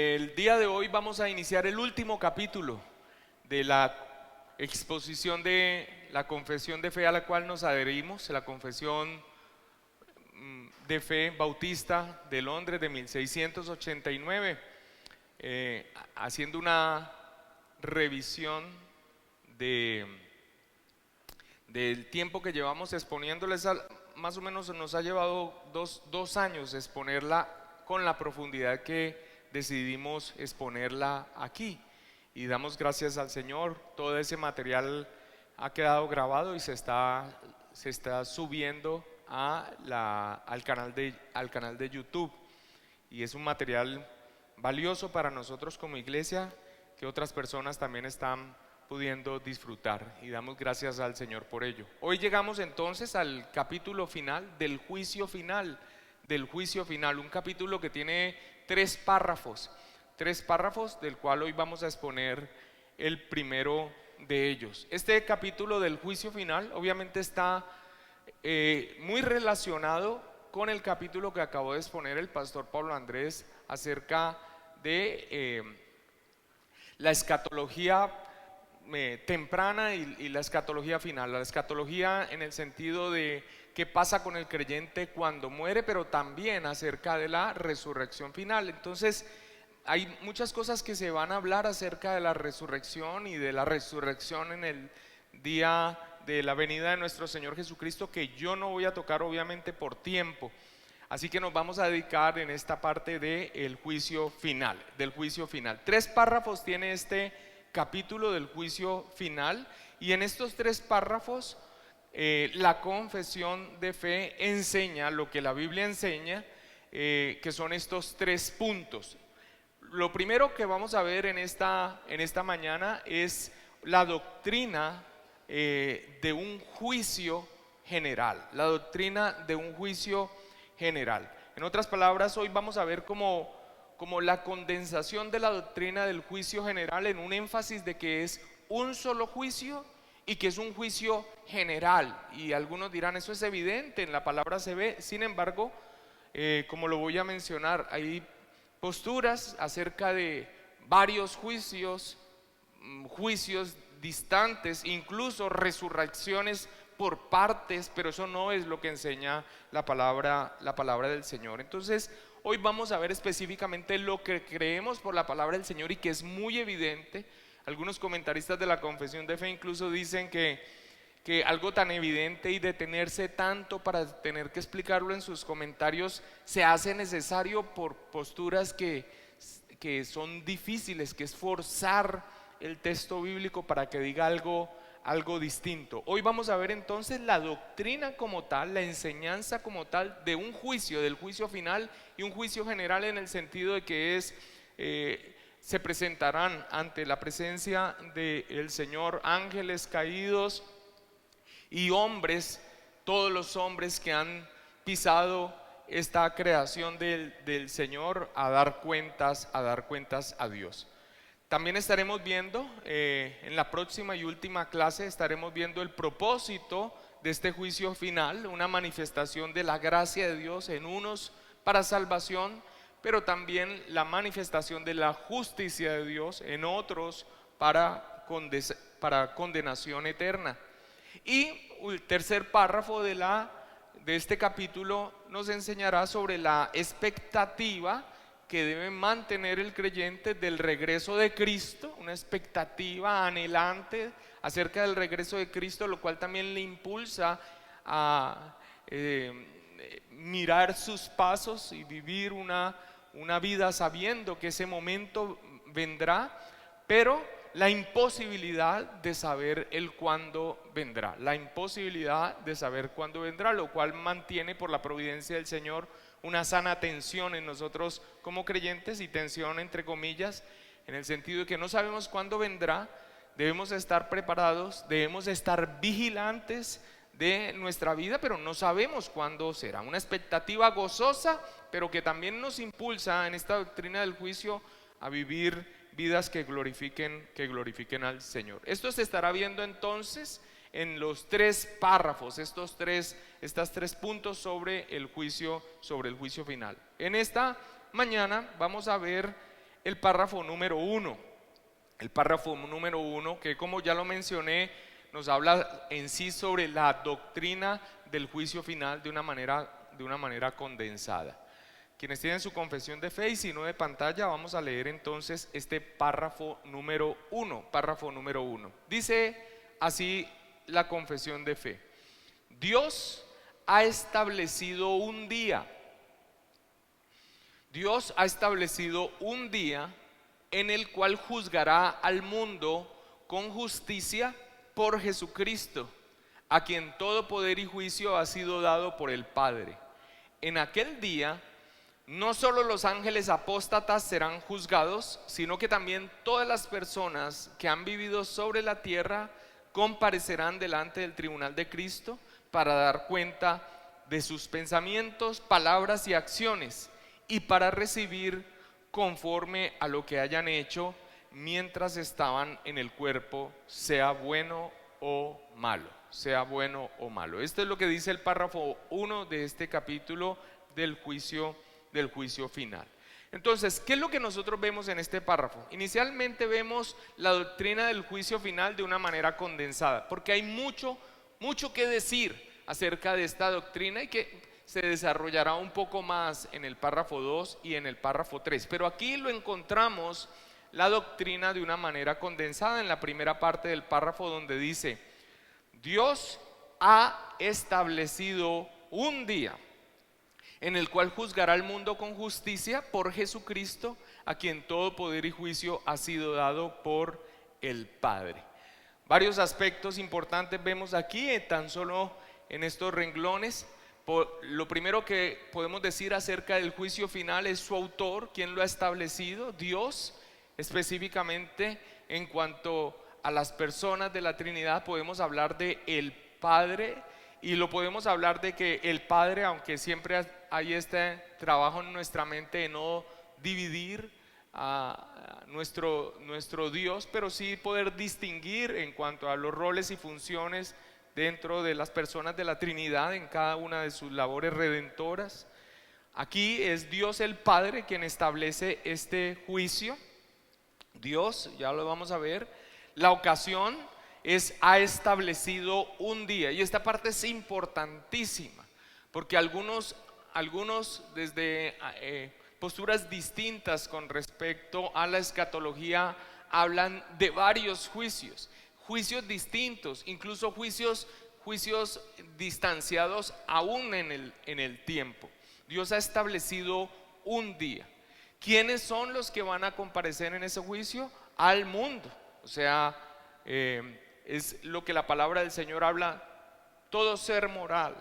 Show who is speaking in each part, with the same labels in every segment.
Speaker 1: El día de hoy vamos a iniciar el último capítulo de la exposición de la confesión de fe a la cual nos adherimos, la confesión de fe bautista de Londres de 1689, haciendo una revisión del tiempo que llevamos exponiéndoles. Más o menos nos ha llevado dos años exponerla con la profundidad que decidimos exponerla aquí, y damos gracias al Señor. Todo ese material ha quedado grabado y se está subiendo al canal de YouTube, y es un material valioso para nosotros como iglesia que otras personas también están pudiendo disfrutar, y damos gracias al Señor por ello. Hoy llegamos entonces al capítulo final del juicio final, un capítulo que tiene tres párrafos, del cual hoy vamos a exponer el primero de ellos. Este capítulo del juicio final obviamente está muy relacionado con el capítulo que acabó de exponer el pastor Pablo Andrés acerca de la escatología temprana y la escatología final. La escatología en el sentido de qué pasa con el creyente cuando muere, pero también acerca de la resurrección final. Entonces hay muchas cosas que se van a hablar acerca de la resurrección y de la resurrección en el día de la venida de nuestro Señor Jesucristo, que yo no voy a tocar obviamente por tiempo. Así que nos vamos a dedicar en esta parte del juicio final, Tres párrafos tiene este capítulo del juicio final, y en estos tres párrafos la confesión de fe enseña lo que la Biblia enseña, que son estos tres puntos. Lo primero que vamos a ver en esta mañana es la doctrina de un juicio general, En otras palabras, hoy vamos a ver como la condensación de la doctrina del juicio general en un énfasis de que es un solo juicio y que es un juicio general. Y algunos dirán, eso es evidente, en la palabra se ve. Sin embargo, como lo voy a mencionar, hay posturas acerca de varios juicios distantes, incluso resurrecciones por partes, pero eso no es lo que enseña la palabra del Señor. Entonces, hoy vamos a ver específicamente lo que creemos por la palabra del Señor y que es muy evidente. Algunos comentaristas de la confesión de fe incluso dicen que algo tan evidente y detenerse tanto para tener que explicarlo en sus comentarios se hace necesario por posturas que son difíciles, que es forzar el texto bíblico para que diga algo distinto. Hoy vamos a ver entonces la doctrina como tal, la enseñanza como tal de un juicio, del juicio final y un juicio general, en el sentido de que se presentarán ante la presencia del Señor ángeles caídos y hombres, todos los hombres que han pisado esta creación del Señor, a dar cuentas a Dios. También estaremos viendo, en la próxima y última clase, estaremos viendo el propósito de este juicio final, una manifestación de la gracia de Dios en unos para salvación, pero también la manifestación de la justicia de Dios en otros para condenación eterna. Y el tercer párrafo de este capítulo nos enseñará sobre la expectativa que debe mantener el creyente del regreso de Cristo, una expectativa anhelante acerca del regreso de Cristo, lo cual también le impulsa a mirar sus pasos y vivir una vida sabiendo que ese momento vendrá, pero la imposibilidad de saber el cuándo vendrá, lo cual mantiene, por la providencia del Señor, una sana tensión en nosotros como creyentes, y tensión entre comillas, en el sentido de que no sabemos cuándo vendrá. Debemos estar preparados, debemos estar vigilantes de nuestra vida, pero no sabemos cuándo será. Una expectativa gozosa, pero que también nos impulsa en esta doctrina del juicio a vivir vidas que glorifiquen al Señor. Esto se estará viendo entonces en los tres párrafos, estos tres puntos sobre el juicio final. En esta mañana vamos a ver el párrafo número 1. El párrafo número 1, que como ya lo mencioné, nos habla en sí sobre la doctrina del juicio final de una manera condensada. Quienes tienen su confesión de fe y si no de pantalla, vamos a leer entonces este párrafo número 1. Párrafo número 1. Dice así la confesión de fe: Dios ha establecido un día. Dios ha establecido un día en el cual juzgará al mundo con justicia por Jesucristo, a quien todo poder y juicio ha sido dado por el Padre. En aquel día, no solo los ángeles apóstatas serán juzgados, sino que también todas las personas que han vivido sobre la tierra comparecerán delante del tribunal de Cristo para dar cuenta de sus pensamientos, palabras y acciones, y para recibir conforme a lo que hayan hecho mientras estaban en el cuerpo, sea bueno o malo, sea bueno o malo. Esto es lo que dice el párrafo 1 de este capítulo del juicio final. Entonces, ¿qué es lo que nosotros vemos en este párrafo? Inicialmente vemos la doctrina del juicio final de una manera condensada, porque hay mucho que decir acerca de esta doctrina y que se desarrollará un poco más en el párrafo 2 y en el párrafo 3. Pero aquí lo encontramos la doctrina de una manera condensada en la primera parte del párrafo, donde dice: Dios ha establecido un día en el cual juzgará al mundo con justicia por Jesucristo, a quien todo poder y juicio ha sido dado por el Padre. Varios aspectos importantes vemos aquí, tan solo en estos renglones. Lo primero que podemos decir acerca del juicio final es su autor, quien lo ha establecido, Dios. Específicamente en cuanto a las personas de la Trinidad, podemos hablar de el Padre, y lo podemos hablar de que el Padre, aunque siempre hay este trabajo en nuestra mente de no dividir a nuestro Dios, pero sí poder distinguir en cuanto a los roles y funciones dentro de las personas de la Trinidad en cada una de sus labores redentoras. Aquí es Dios el Padre quien establece este juicio. Dios, ya lo vamos a ver. La ocasión es: ha establecido un día, y esta parte es importantísima porque algunos desde posturas distintas con respecto a la escatología hablan de varios juicios distintos, incluso juicios distanciados aún en el tiempo. Dios ha establecido un día. ¿Quiénes son los que van a comparecer en ese juicio? Al mundo. O sea, es lo que la palabra del Señor habla: todo ser moral,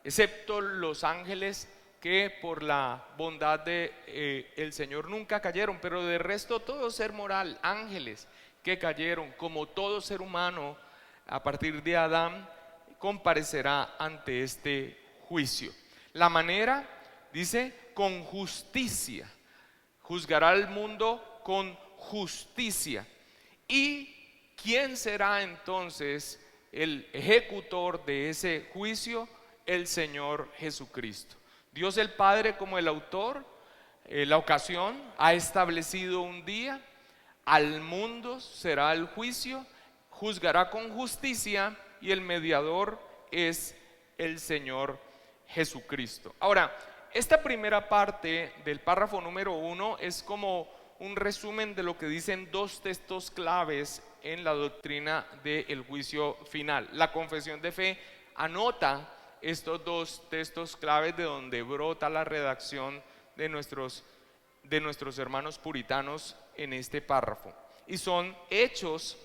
Speaker 1: excepto los ángeles, que por la bondad de el Señor nunca cayeron, pero de resto todo ser moral, ángeles que cayeron, como todo ser humano a partir de Adán, comparecerá ante este juicio. La manera, dice, con justicia, juzgará al mundo con justicia. ¿Y quién será entonces el ejecutor de ese juicio? El Señor Jesucristo. Dios el Padre como el autor, la ocasión, ha establecido un día. Al mundo será el juicio, juzgará con justicia, y el mediador es el Señor Jesucristo. Ahora, esta primera parte del párrafo número 1 es como un resumen de lo que dicen dos textos claves en la doctrina del juicio final. La confesión de fe anota estos dos textos claves de donde brota la redacción de nuestros hermanos puritanos en este párrafo, y son Hechos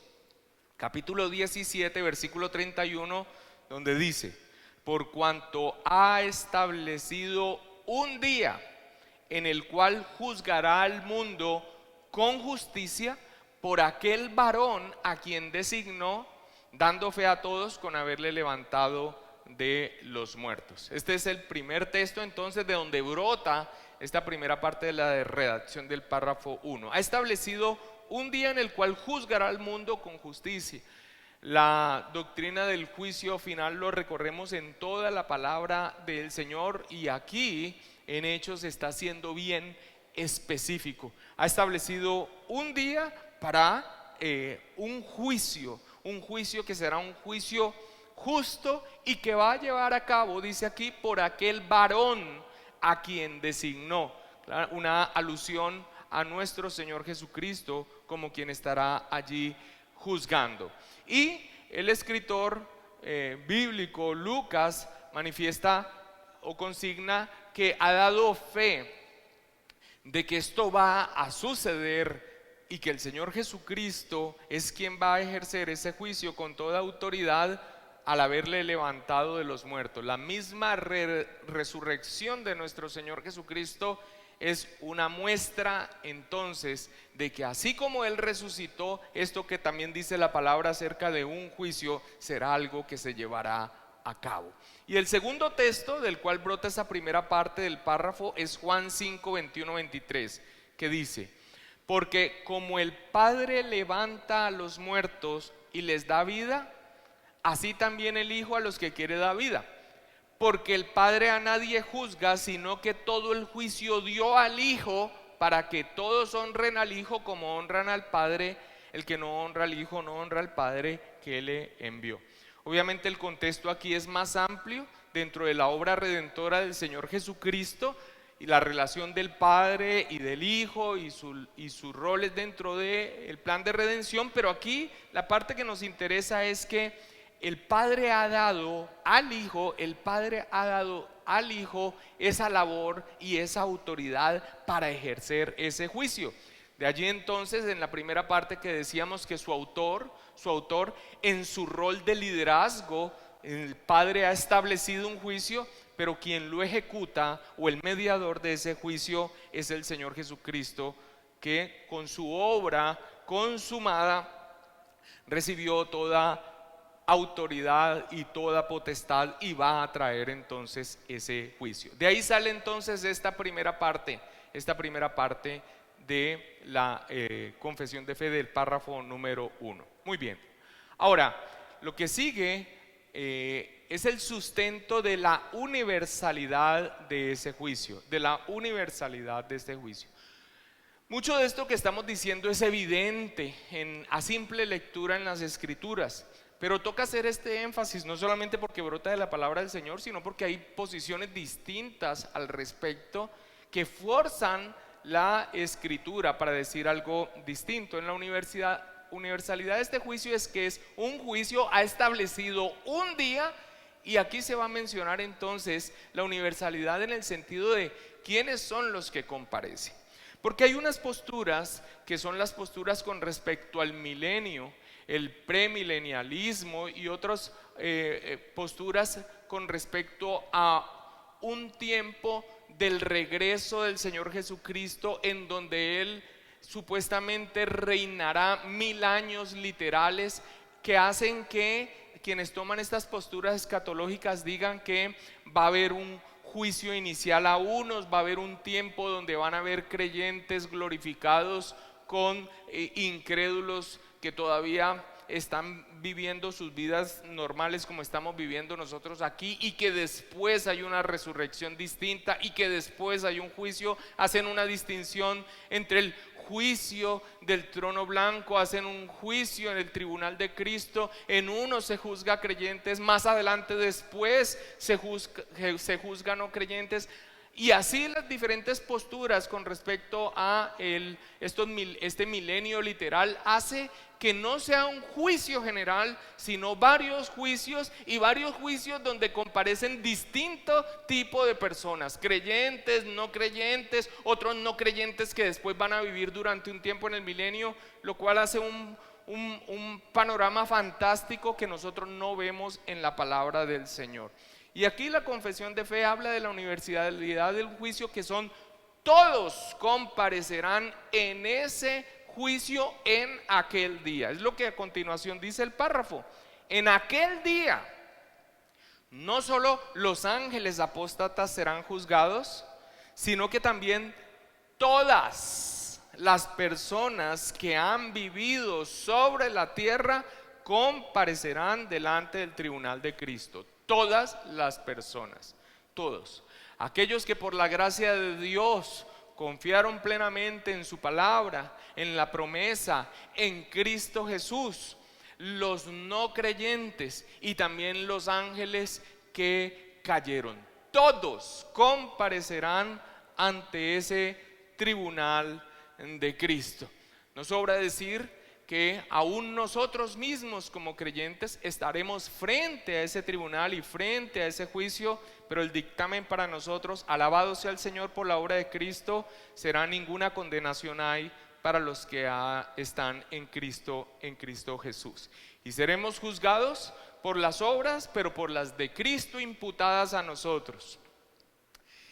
Speaker 1: capítulo 17 versículo 31, donde dice: por cuanto ha establecido un día en el cual juzgará al mundo con justicia por aquel varón a quien designó, dando fe a todos con haberle levantado de los muertos. Este es el primer texto entonces de donde brota esta primera parte de la redacción del párrafo 1. Ha establecido un día en el cual juzgará al mundo con justicia. La doctrina del juicio final lo recorremos en toda la palabra del Señor, y aquí en Hechos está siendo bien específico. Ha establecido un día para un juicio que será un juicio justo y que va a llevar a cabo, dice aquí, por aquel varón a quien designó. Claro, una alusión a nuestro Señor Jesucristo como quien estará allí juzgando. Y el escritor bíblico Lucas manifiesta o consigna que ha dado fe de que esto va a suceder y que el Señor Jesucristo es quien va a ejercer ese juicio con toda autoridad al haberle levantado de los muertos. La misma resurrección de nuestro Señor Jesucristo es una muestra entonces de que así como Él resucitó, esto que también dice la palabra acerca de un juicio será algo que se llevará a cabo. Y el segundo texto del cual brota esa primera parte del párrafo es Juan 5, 21, 23, que dice: porque como el Padre levanta a los muertos y les da vida, así también el Hijo a los que quiere da vida. Porque el Padre a nadie juzga, sino que todo el juicio dio al Hijo, para que todos honren al Hijo como honran al Padre. El que no honra al Hijo no honra al Padre que le envió. Obviamente el contexto aquí es más amplio dentro de la obra redentora del Señor Jesucristo y la relación del Padre y del Hijo y sus roles dentro del plan de redención. Pero aquí la parte que nos interesa es que el Padre ha dado al Hijo, esa labor y esa autoridad para ejercer ese juicio. De allí entonces, en la primera parte que decíamos que su autor en su rol de liderazgo, el Padre ha establecido un juicio, pero quien lo ejecuta o el mediador de ese juicio es el Señor Jesucristo, que con su obra consumada recibió toda autoridad y toda potestad y va a traer entonces ese juicio. De ahí sale entonces esta primera parte de la confesión de fe del párrafo número 1. Muy bien. Ahora, lo que sigue es el sustento de la universalidad de ese juicio, Mucho de esto que estamos diciendo es evidente a simple lectura en las Escrituras. Pero toca hacer este énfasis, no solamente porque brota de la palabra del Señor, sino porque hay posiciones distintas al respecto que forzan la Escritura para decir algo distinto. En la universalidad de este juicio es que es un juicio ha establecido un día, y aquí se va a mencionar entonces la universalidad en el sentido de quiénes son los que comparecen. Porque hay unas posturas que son las posturas con respecto al milenio, el premilenialismo y otras posturas con respecto a un tiempo del regreso del Señor Jesucristo, en donde Él supuestamente reinará 1000 años literales, que hacen que quienes toman estas posturas escatológicas digan que va a haber un juicio inicial a unos, va a haber un tiempo donde van a haber creyentes glorificados con incrédulos que todavía están viviendo sus vidas normales como estamos viviendo nosotros aquí, y que después hay una resurrección distinta y que después hay un juicio. Hacen una distinción entre el juicio del trono blanco, hacen un juicio en el tribunal de Cristo. En uno se juzga a creyentes, más adelante después se juzga no creyentes. Y así las diferentes posturas con respecto a este milenio literal hace que no sea un juicio general, sino varios juicios, y varios juicios donde comparecen distinto tipo de personas, creyentes, no creyentes, otros no creyentes que después van a vivir durante un tiempo en el milenio, lo cual hace un panorama fantástico que nosotros no vemos en la palabra del Señor. Y aquí la confesión de fe habla de la universalidad del juicio, que son todos comparecerán en ese juicio en aquel día. Es lo que a continuación dice el párrafo. En aquel día, no solo los ángeles apóstatas serán juzgados, sino que también todas las personas que han vivido sobre la tierra comparecerán delante del tribunal de Cristo. Todas las personas, todos aquellos que por la gracia de Dios confiaron plenamente en su palabra, en la promesa, en Cristo Jesús. Los no creyentes y también los ángeles que cayeron, todos comparecerán ante ese tribunal de Cristo. No sobra decir que aún nosotros mismos como creyentes estaremos frente a ese tribunal y frente a ese juicio, pero el dictamen para nosotros, alabado sea el Señor por la obra de Cristo, será: ninguna condenación hay para los que están en Cristo Jesús. Y seremos juzgados por las obras, pero por las de Cristo imputadas a nosotros.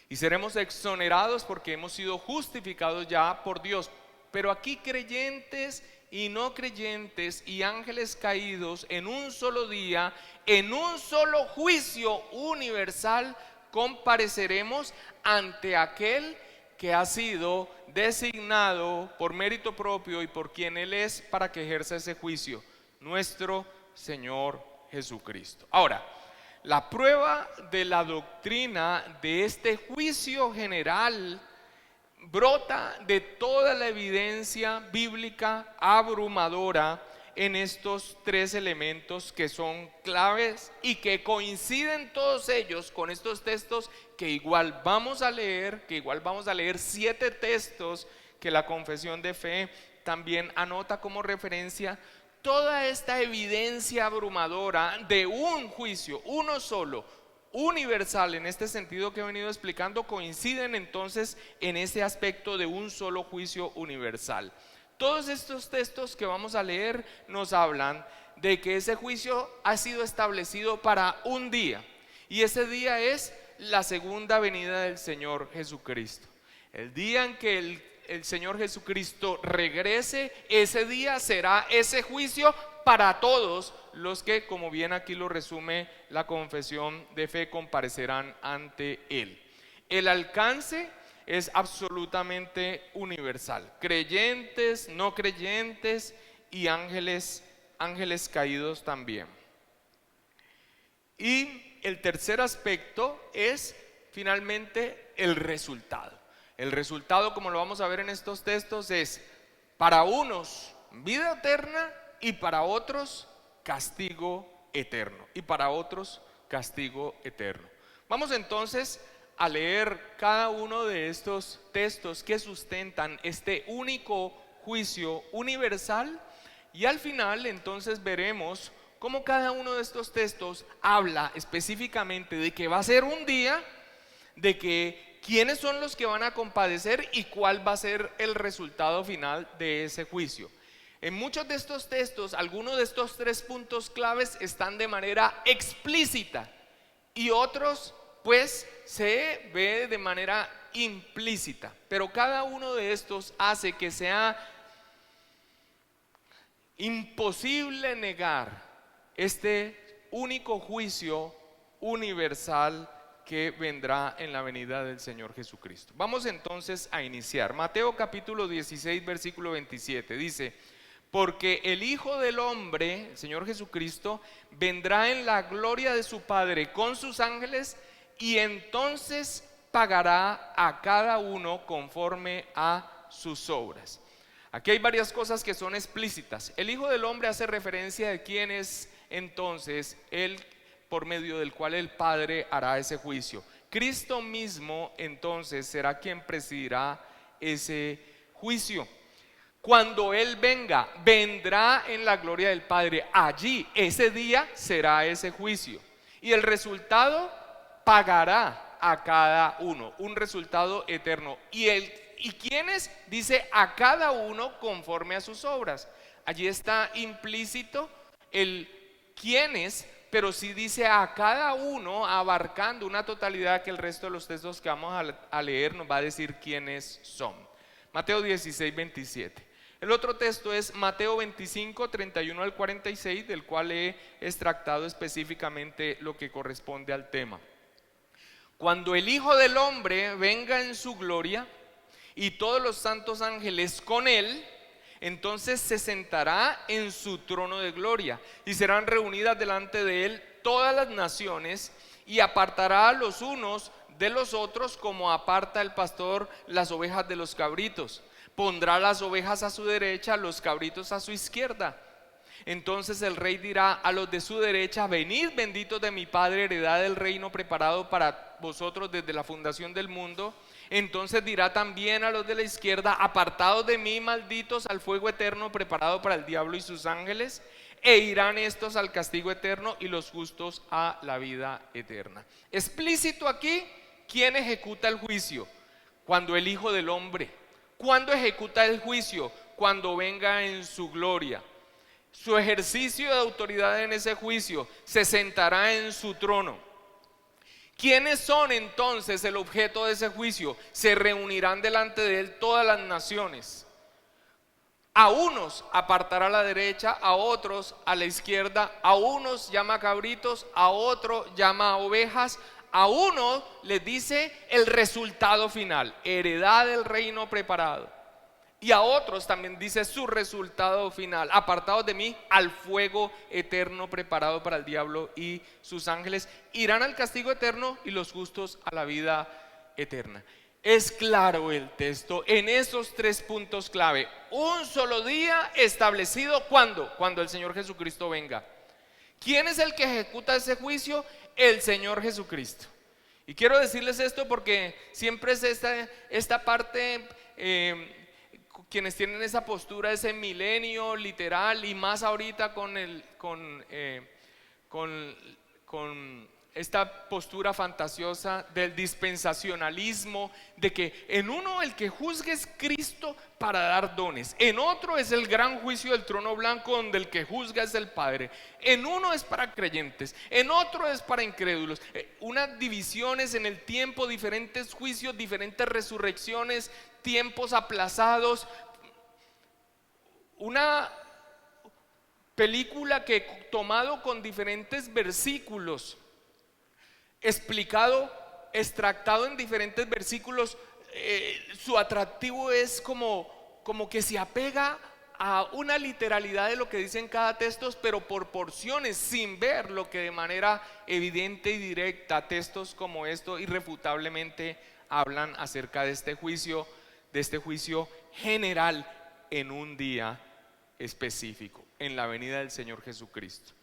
Speaker 1: Y seremos exonerados porque hemos sido justificados ya por Dios. Pero aquí creyentes y no creyentes y ángeles caídos en un solo día, en un solo juicio universal, compareceremos ante aquel que ha sido designado por mérito propio y por quien Él es para que ejerza ese juicio, nuestro Señor Jesucristo. Ahora, la prueba de la doctrina de este juicio general brota de toda la evidencia bíblica abrumadora en estos tres elementos que son claves y que coinciden todos ellos con estos textos que igual vamos a leer, 7 textos que la confesión de fe también anota como referencia. Toda esta evidencia abrumadora de un juicio, uno solo, universal, en este sentido que he venido explicando, coinciden entonces en ese aspecto de un solo juicio universal. Todos estos textos que vamos a leer nos hablan de que ese juicio ha sido establecido para un día, y ese día es la segunda venida del Señor Jesucristo. El día en que el Señor Jesucristo regrese, ese día será ese juicio para todos los que, como bien aquí lo resume la confesión de fe, comparecerán ante Él. El alcance es absolutamente universal: creyentes, no creyentes y ángeles caídos también. Y el tercer aspecto es finalmente el resultado. El resultado, como lo vamos a ver en estos textos, es para unos vida eterna y para otros castigo eterno. Vamos entonces a leer cada uno de estos textos que sustentan este único juicio universal, y al final entonces veremos cómo cada uno de estos textos habla específicamente de que va a ser un día, de que quiénes son los que van a compadecer y cuál va a ser el resultado final de ese juicio. En muchos de estos textos, algunos de estos tres puntos claves están de manera explícita y otros pues se ve de manera implícita, pero cada uno de estos hace que sea imposible negar este único juicio universal que vendrá en la venida del Señor Jesucristo. Vamos entonces a iniciar. Mateo capítulo 16, versículo 27 dice: porque el Hijo del Hombre, el Señor Jesucristo, vendrá en la gloria de su Padre con sus ángeles, y entonces pagará a cada uno conforme a sus obras. Aquí hay varias cosas que son explícitas. El Hijo del Hombre hace referencia de quién es entonces Él, por medio del cual el Padre hará ese juicio. Cristo mismo entonces será quien presidirá ese juicio. Cuando Él venga, vendrá en la gloria del Padre. Allí, ese día, será ese juicio. Y el resultado pagará a cada uno, un resultado eterno. ¿Y quiénes? Dice: a cada uno conforme a sus obras. Allí está implícito el quiénes, pero sí dice a cada uno, abarcando una totalidad que el resto de los textos que vamos a leer nos va a decir quiénes son. Mateo 16, 27. El otro texto es Mateo 25, 31 al 46, del cual he extractado específicamente lo que corresponde al tema. Cuando el Hijo del Hombre venga en su gloria y todos los santos ángeles con Él, entonces se sentará en su trono de gloria y serán reunidas delante de Él todas las naciones, y apartará a los unos de los otros, como aparta el pastor las ovejas de los cabritos. Pondrá las ovejas a su derecha, los cabritos a su izquierda. Entonces el rey dirá a los de su derecha: venid, benditos de mi Padre, heredad del reino preparado para vosotros desde la fundación del mundo. Entonces dirá también a los de la izquierda: apartados de mí, malditos, al fuego eterno preparado para el diablo y sus ángeles. E irán estos al castigo eterno y los justos a la vida eterna. Explícito aquí, ¿quién ejecuta el juicio? Cuando el Hijo del Hombre. ¿Cuándo ejecuta el juicio? Cuando venga en su gloria. Su ejercicio de autoridad en ese juicio: se sentará en su trono. ¿Quiénes son entonces el objeto de ese juicio? Se reunirán delante de él todas las naciones. A unos apartará a la derecha, a otros a la izquierda. A unos llama cabritos, a otros llama ovejas. A uno les dice el resultado final: heredad del reino preparado. Y a otros también dice su resultado final: apartados de mí, al fuego eterno preparado para el diablo y sus ángeles. Irán al castigo eterno y los justos a la vida eterna. Es claro el texto en esos tres puntos clave. Un solo día establecido, ¿cuándo? Cuando el Señor Jesucristo venga. ¿Quién es el que ejecuta ese juicio? El Señor Jesucristo. Y quiero decirles esto porque siempre es esta parte, quienes tienen esa postura, ese milenio literal, y más ahorita con esta postura fantasiosa del dispensacionalismo, de que en uno el que juzga es Cristo para dar dones, en otro es el gran juicio del trono blanco donde el que juzga es el Padre, en uno es para creyentes, en otro es para incrédulos, unas divisiones en el tiempo, diferentes juicios, diferentes resurrecciones, tiempos aplazados. Una película que, tomado con diferentes versículos, explicado, extractado en diferentes versículos, su atractivo es como que se apega a una literalidad de lo que dicen cada texto, pero por porciones, sin ver lo que de manera evidente y directa textos como esto irrefutablemente hablan acerca de este juicio general en un día específico, en la venida del Señor Jesucristo.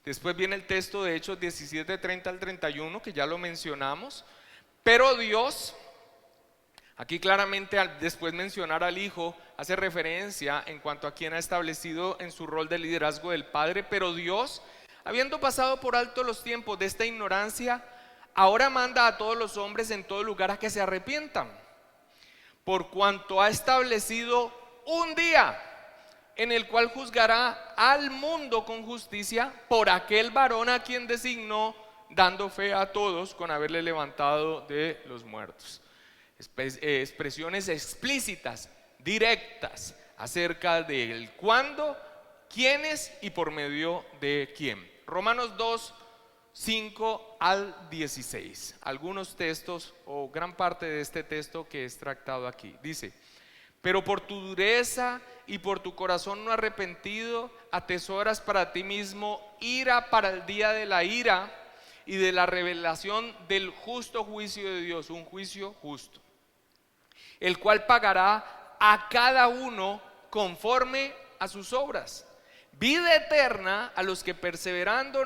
Speaker 1: Después viene el texto de Hechos 17, 30 al 31, que ya lo mencionamos. Pero Dios, aquí claramente al después mencionar al Hijo, hace referencia en cuanto a quien ha establecido en su rol de liderazgo del Padre. Pero Dios, habiendo pasado por alto los tiempos de esta ignorancia, ahora manda a todos los hombres en todo lugar a que se arrepientan, por cuanto ha establecido un día en el cual juzgará al mundo con justicia por aquel varón a quien designó, dando fe a todos con haberle levantado de los muertos. Expresiones explícitas, directas, acerca del cuándo, quiénes y por medio de quién. Romanos 2, 5 al 16. Algunos textos o gran parte de este texto que he extractado aquí. Dice: pero por tu dureza y por tu corazón no arrepentido, atesoras para ti mismo ira para el día de la ira y de la revelación del justo juicio de Dios, un juicio justo, el cual pagará a cada uno conforme a sus obras. Vida eterna a los que perseverando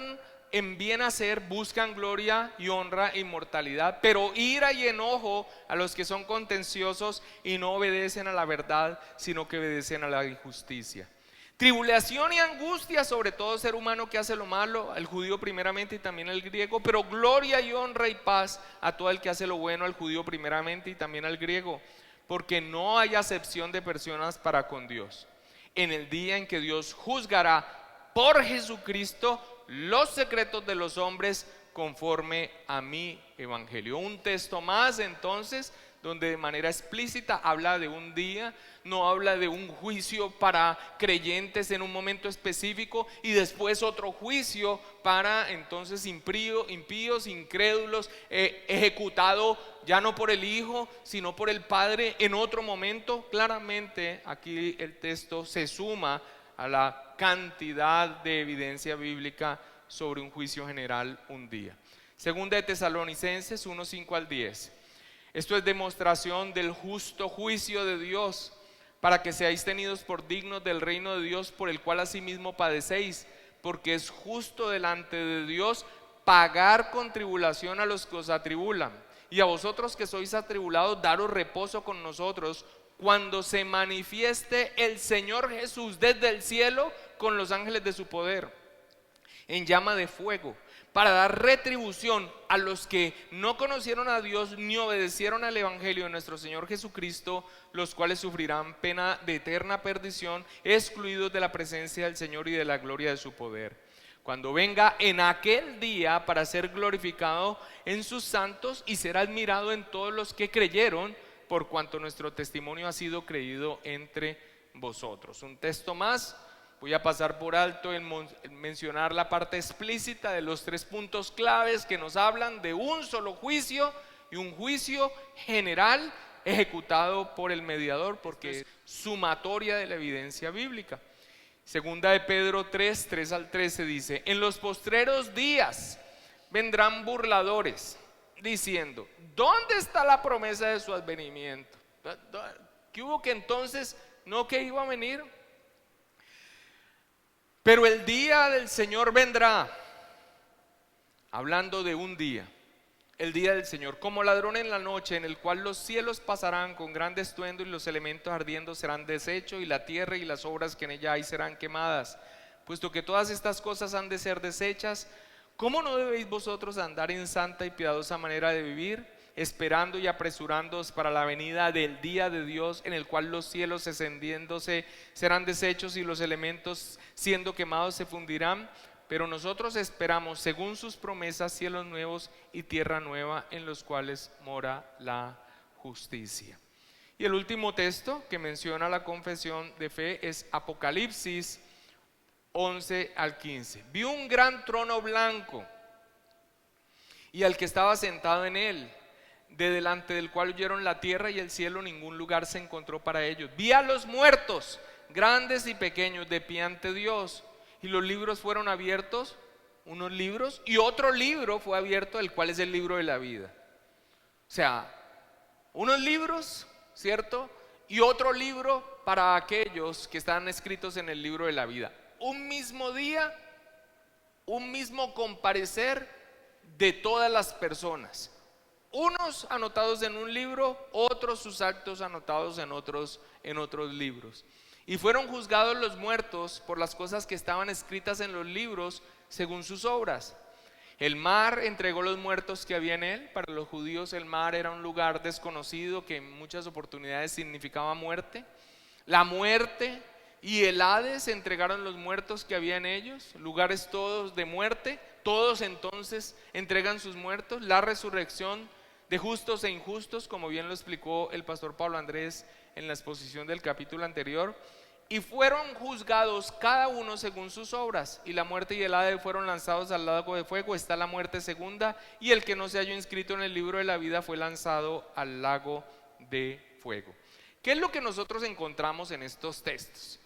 Speaker 1: en bien hacer buscan gloria y honra e inmortalidad, pero ira y enojo a los que son contenciosos y no obedecen a la verdad, sino que obedecen a la injusticia. Tribulación y angustia sobre todo ser humano que hace lo malo, al judío primeramente y también al griego, pero gloria y honra y paz a todo el que hace lo bueno, al judío primeramente y también al griego, porque no hay acepción de personas para con Dios. En el día en que Dios juzgará por Jesucristo los secretos de los hombres conforme a mi evangelio. Un texto más entonces donde de manera explícita habla de un día, no habla de un juicio para creyentes en un momento específico y después otro juicio para entonces impíos, incrédulos, ejecutado ya no por el Hijo sino por el Padre en otro momento. Claramente aquí el texto se suma a la cantidad de evidencia bíblica sobre un juicio general un día. Segunda de Tesalonicenses 1, 5 al 10. Esto es demostración del justo juicio de Dios, para que seáis tenidos por dignos del reino de Dios, por el cual asimismo padecéis, porque es justo delante de Dios pagar con tribulación a los que os atribulan, y a vosotros que sois atribulados, daros reposo con nosotros, cuando se manifieste el Señor Jesús desde el cielo con los ángeles de su poder, en llama de fuego, para dar retribución a los que no conocieron a Dios ni obedecieron al evangelio de nuestro Señor Jesucristo, los cuales sufrirán pena de eterna perdición, excluidos de la presencia del Señor y de la gloria de su poder, cuando venga en aquel día para ser glorificado en sus santos y ser admirado en todos los que creyeron, por cuanto nuestro testimonio ha sido creído entre vosotros. Un texto más. Voy a pasar por alto en mencionar la parte explícita de los 3 puntos claves que nos hablan de un solo juicio, y un juicio general ejecutado por el mediador, porque es sumatoria de la evidencia bíblica. Segunda de Pedro 3, 3 al 13 dice: en los postreros días vendrán burladores, diciendo: ¿dónde está la promesa de su advenimiento? ¿Qué hubo que entonces no que iba a venir? Pero el día del Señor vendrá, hablando de un día, el día del Señor, como ladrón en la noche, en el cual los cielos pasarán con gran estruendo y los elementos ardiendo serán deshechos, y la tierra y las obras que en ella hay serán quemadas. Puesto que todas estas cosas han de ser deshechas, ¿cómo no debéis vosotros andar en santa y piadosa manera de vivir, esperando y apresurándoos para la venida del día de Dios, en el cual los cielos encendiéndose serán deshechos y los elementos siendo quemados se fundirán? Pero nosotros esperamos, según sus promesas, cielos nuevos y tierra nueva, en los cuales mora la justicia. Y el último texto que menciona la confesión de fe es Apocalipsis 11 al 15. Vi un gran trono blanco y al que estaba sentado en él, de delante del cual huyeron la tierra y el cielo, ningún lugar se encontró para ellos. Vi a los muertos, grandes y pequeños, de pie ante Dios, y los libros fueron abiertos, unos libros, y otro libro fue abierto, el cual es el libro de la vida. O sea, unos libros, ¿cierto? Y otro libro para aquellos que están escritos en el libro de la vida. Un mismo día, un mismo comparecer de todas las personas. Unos anotados en un libro, otros sus actos anotados en otros libros. Y fueron juzgados los muertos por las cosas que estaban escritas en los libros según sus obras. El mar entregó los muertos que había en él. Para los judíos el mar era un lugar desconocido que en muchas oportunidades significaba muerte. La muerte y el Hades entregaron los muertos que había en ellos, lugares todos de muerte. Todos entonces entregan sus muertos. La resurrección de justos e injustos, como bien lo explicó el pastor Pablo Andrés en la exposición del capítulo anterior. Y fueron juzgados cada uno según sus obras, y la muerte y el Hades fueron lanzados al lago de fuego. Está la muerte segunda, y el que no se halló inscrito en el libro de la vida fue lanzado al lago de fuego. ¿Qué es lo que nosotros encontramos en estos textos?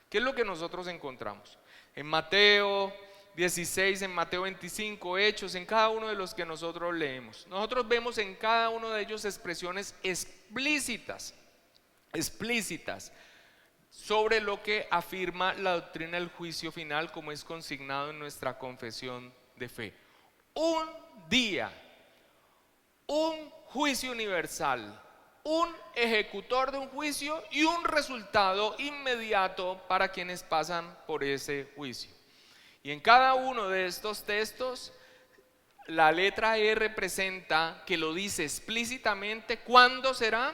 Speaker 1: ¿Qué es lo que nosotros encontramos? En Mateo 16, en Mateo 25, Hechos, en cada uno de los que nosotros leemos, nosotros vemos en cada uno de ellos expresiones explícitas sobre lo que afirma la doctrina del juicio final, como es consignado en nuestra confesión de fe. Un día, un juicio universal, un ejecutor de un juicio y un resultado inmediato para quienes pasan por ese juicio. Y en cada uno de estos textos, la letra E representa, que lo dice explícitamente, cuándo será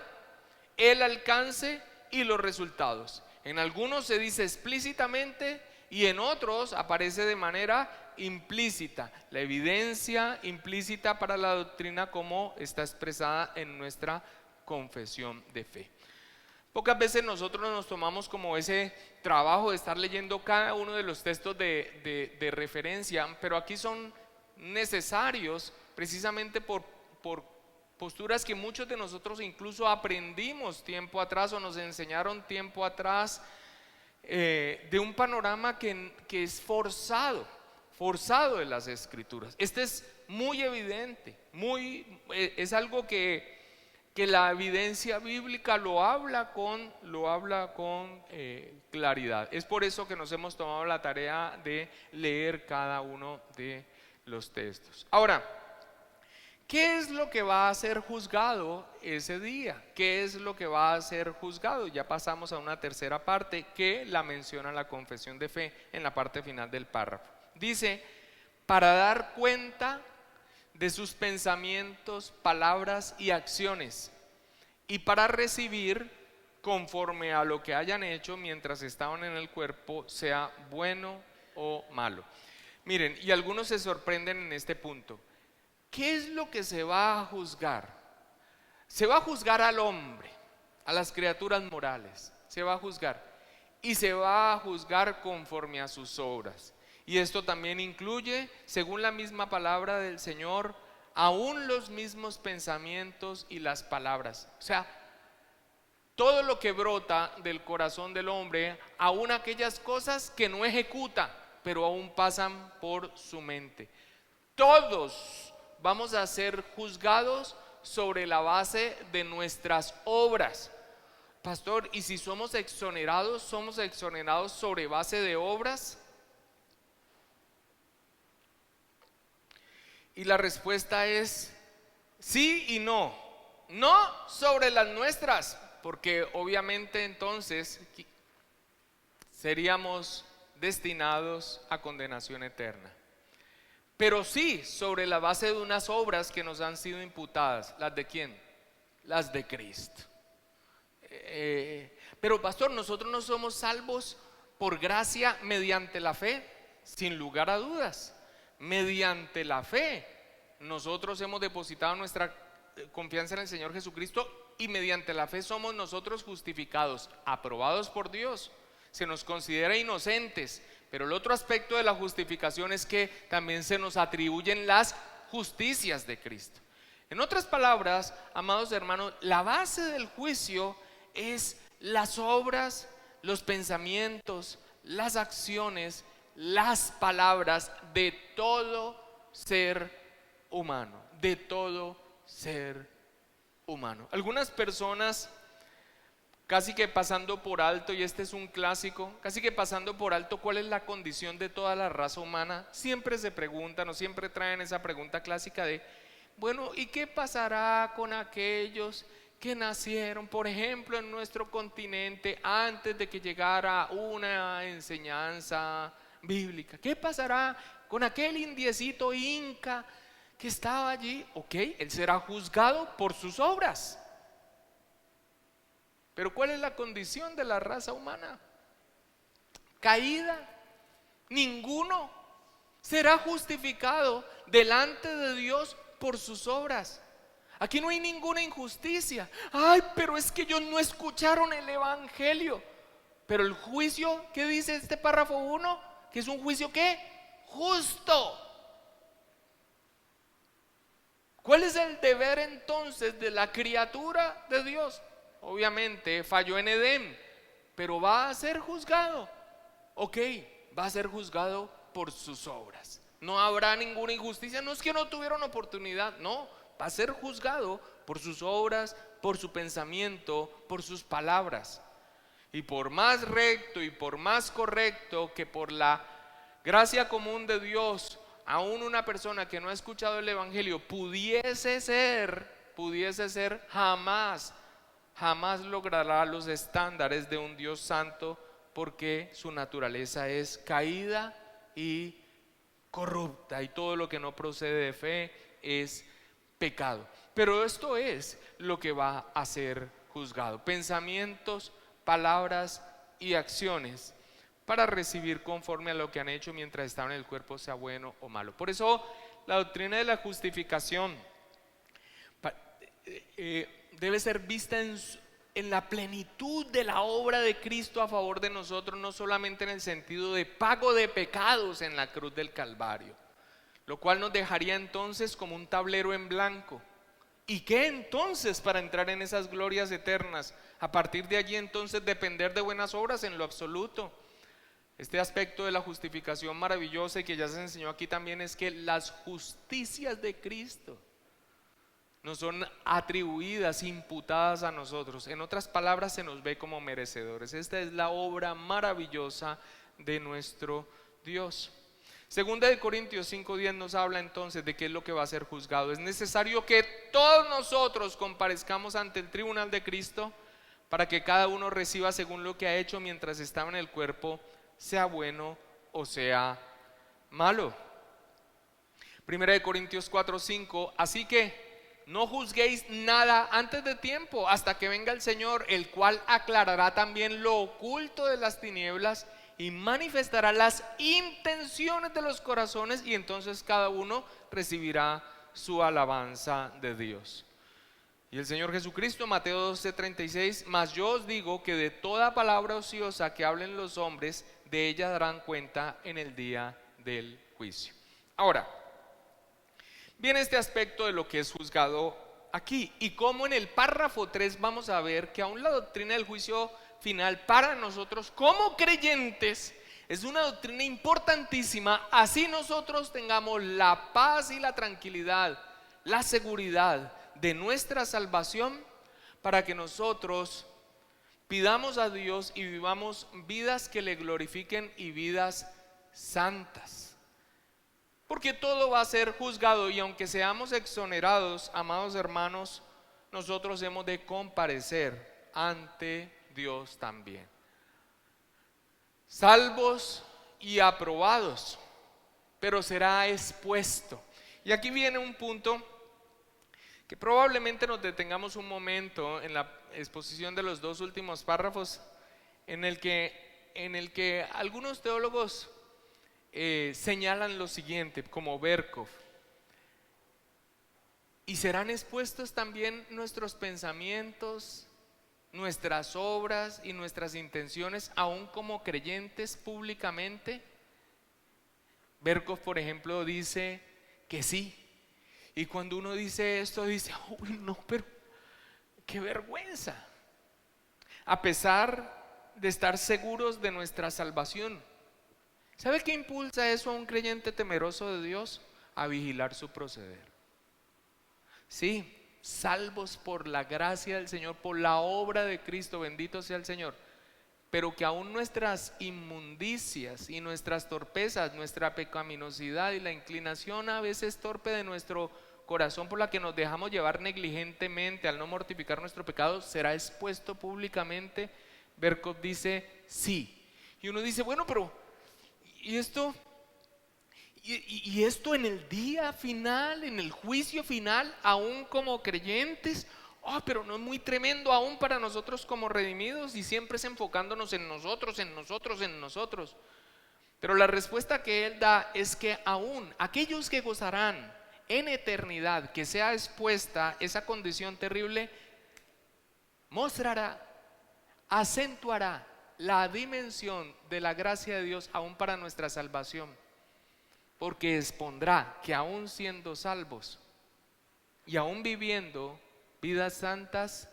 Speaker 1: el alcance y los resultados. En algunos se dice explícitamente y en otros aparece de manera implícita, la evidencia implícita para la doctrina como está expresada en nuestra confesión de fe. Pocas veces nosotros nos tomamos como ese trabajo de estar leyendo cada uno de los textos de referencia, pero aquí son necesarios precisamente por posturas que muchos de nosotros incluso aprendimos tiempo atrás o nos enseñaron tiempo atrás, de un panorama que es forzado forzado de las Escrituras. Este es muy evidente, es algo que la evidencia bíblica lo habla con claridad. Es por eso que nos hemos tomado la tarea de leer cada uno de los textos. Ahora, ¿qué es lo que va a ser juzgado ese día? ¿Qué es lo que va a ser juzgado? Ya pasamos a una tercera parte que la menciona la confesión de fe en la parte final del párrafo. Dice, para dar cuenta de sus pensamientos, palabras y acciones, y para recibir conforme a lo que hayan hecho mientras estaban en el cuerpo, sea bueno o malo. Miren, y algunos se sorprenden en este punto. ¿Qué es lo que se va a juzgar? Se va a juzgar al hombre, a las criaturas morales, se va a juzgar, y se va a juzgar conforme a sus obras. Y esto también incluye, según la misma palabra del Señor, aún los mismos pensamientos y las palabras. O sea, todo lo que brota del corazón del hombre, aún aquellas cosas que no ejecuta, pero aún pasan por su mente. Todos vamos a ser juzgados sobre la base de nuestras obras. Pastor, ¿y si somos exonerados sobre base de obras? Y la respuesta es sí y no. No sobre las nuestras, porque obviamente entonces seríamos destinados a condenación eterna. Pero sí sobre la base de unas obras que nos han sido imputadas. ¿Las de quién? Las de Cristo. Pero pastor, nosotros no somos salvos por gracia mediante la fe, sin lugar a dudas. Mediante la fe nosotros hemos depositado nuestra confianza en el Señor Jesucristo, y mediante la fe somos nosotros justificados, aprobados por Dios. Se nos considera inocentes, pero el otro aspecto de la justificación es que también se nos atribuyen las justicias de Cristo. En otras palabras, amados hermanos, la base del juicio es las obras, los pensamientos, las acciones, las palabras de todo ser humano, de todo ser humano. Algunas personas, casi que pasando por alto, y este es un clásico, casi que pasando por alto cuál es la condición de toda la raza humana, siempre se preguntan o siempre traen esa pregunta clásica de, bueno, ¿y qué pasará con aquellos que nacieron, por ejemplo, en nuestro continente antes de que llegara una enseñanza bíblica? ¿Qué pasará con aquel indiecito inca que estaba allí? Ok, él será juzgado por sus obras. Pero ¿cuál es la condición de la raza humana? Caída. Ninguno será justificado delante de Dios por sus obras. Aquí no hay ninguna injusticia. Ay, pero es que ellos no escucharon el evangelio. Pero el juicio, ¿qué dice este párrafo 1? Que es un juicio ¿qué? Justo. ¿Cuál es el deber entonces de la criatura de Dios? Obviamente falló en Edén, pero va a ser juzgado. Ok, va a ser juzgado por sus obras. No habrá ninguna injusticia. No es que no tuvieron oportunidad, no, va a ser juzgado por sus obras, por su pensamiento, por sus palabras. Y por más recto y por más correcto que por la gracia común de Dios, aún una persona que no ha escuchado el evangelio pudiese ser, jamás logrará los estándares de un Dios santo, porque su naturaleza es caída y corrupta, y todo lo que no procede de fe es pecado. Pero esto es lo que va a ser juzgado: pensamientos, palabras y acciones, para recibir conforme a lo que han hecho mientras estaban en el cuerpo, sea bueno o malo. Por eso la doctrina de la justificación debe ser vista en la plenitud de la obra de Cristo a favor de nosotros, no solamente en el sentido de pago de pecados en la cruz del Calvario, lo cual nos dejaría entonces como un tablero en blanco. ¿Y qué entonces para entrar en esas glorias eternas? A partir de allí entonces depender de buenas obras en lo absoluto. Este aspecto de la justificación maravillosa y que ya se enseñó aquí también es que las justicias de Cristo nos son atribuidas, imputadas a nosotros. En otras palabras, se nos ve como merecedores. Esta es la obra maravillosa de nuestro Dios. Segunda de Corintios 5:10 nos habla entonces de qué es lo que va a ser juzgado. Es necesario que todos nosotros comparezcamos ante el tribunal de Cristo para que cada uno reciba según lo que ha hecho mientras estaba en el cuerpo, sea bueno o sea malo. Primera de Corintios 4:5, así que no juzguéis nada antes de tiempo, hasta que venga el Señor, el cual aclarará también lo oculto de las tinieblas y manifestará las intenciones de los corazones, y entonces cada uno recibirá su alabanza de Dios. Y el Señor Jesucristo, Mateo 12:36, mas yo os digo que de toda palabra ociosa que hablen los hombres, de ella darán cuenta en el día del juicio. Ahora, viene este aspecto de lo que es juzgado aquí, y como en el párrafo 3 vamos a ver que aún la doctrina del juicio final para nosotros como creyentes es una doctrina importantísima, así nosotros tengamos la paz y la tranquilidad, la seguridad de nuestra salvación, para que nosotros pidamos a Dios y vivamos vidas que le glorifiquen y vidas santas. Porque todo va a ser juzgado, y aunque seamos exonerados, amados hermanos, nosotros hemos de comparecer ante Dios también. Salvos y aprobados, pero será expuesto. Y aquí viene un punto que probablemente nos detengamos un momento en la exposición de los dos últimos párrafos, en el que algunos teólogos señalan lo siguiente, como Berkov: y serán expuestos también nuestros pensamientos, nuestras obras y nuestras intenciones, aún como creyentes, públicamente. Berkov, por ejemplo, dice que sí, y cuando uno dice esto, dice: uy, no, pero qué vergüenza, a pesar de estar seguros de nuestra salvación. ¿Sabe qué impulsa eso a un creyente temeroso de Dios? A vigilar su proceder. Sí, salvos por la gracia del Señor, por la obra de Cristo, bendito sea el Señor, pero que aún nuestras inmundicias y nuestras torpezas, nuestra pecaminosidad y la inclinación a veces torpe de nuestro corazón por la que nos dejamos llevar negligentemente al no mortificar nuestro pecado, será expuesto públicamente. Berkov dice sí, y uno dice: bueno, pero ¿y esto? ¿Y esto en el día final, en el juicio final, aún como creyentes? Pero no es muy tremendo aún para nosotros como redimidos, y siempre es enfocándonos en nosotros, en nosotros, en nosotros. Pero la respuesta que él da es que aún aquellos que gozarán en eternidad, que sea expuesta esa condición terrible, mostrará, acentuará la dimensión de la gracia de Dios aún para nuestra salvación, porque expondrá que aún siendo salvos y aún viviendo vidas santas,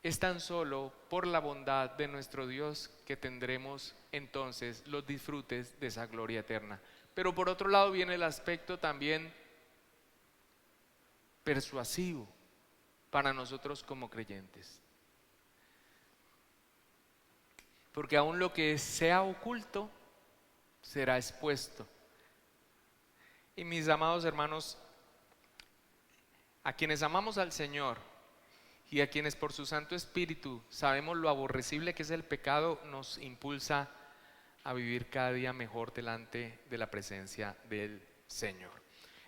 Speaker 1: es tan solo por la bondad de nuestro Dios que tendremos entonces los disfrutes de esa gloria eterna. Pero por otro lado viene el aspecto también persuasivo para nosotros como creyentes, porque aún lo que sea oculto será expuesto. Y mis amados hermanos, a quienes amamos al Señor y a quienes por su Santo Espíritu sabemos lo aborrecible que es el pecado, nos impulsa a vivir cada día mejor delante de la presencia del Señor.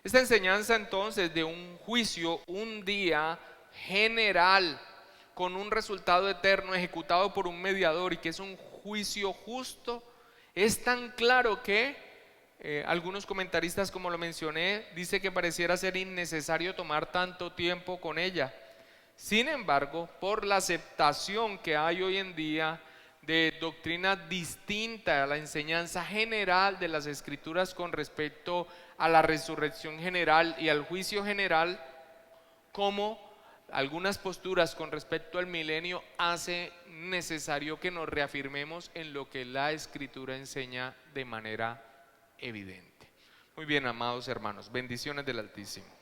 Speaker 1: Esta enseñanza entonces de un juicio, un día general, con un resultado eterno ejecutado por un mediador, y que es un juicio justo, es tan claro que algunos comentaristas, como lo mencioné, dice que pareciera ser innecesario tomar tanto tiempo con ella. Sin embargo, por la aceptación que hay hoy en día de doctrina distinta a la enseñanza general de las Escrituras con respecto a la resurrección general y al juicio general, como algunas posturas con respecto al milenio hace necesario que nos reafirmemos en lo que la Escritura enseña de manera evidente. Muy bien, amados hermanos, bendiciones del Altísimo.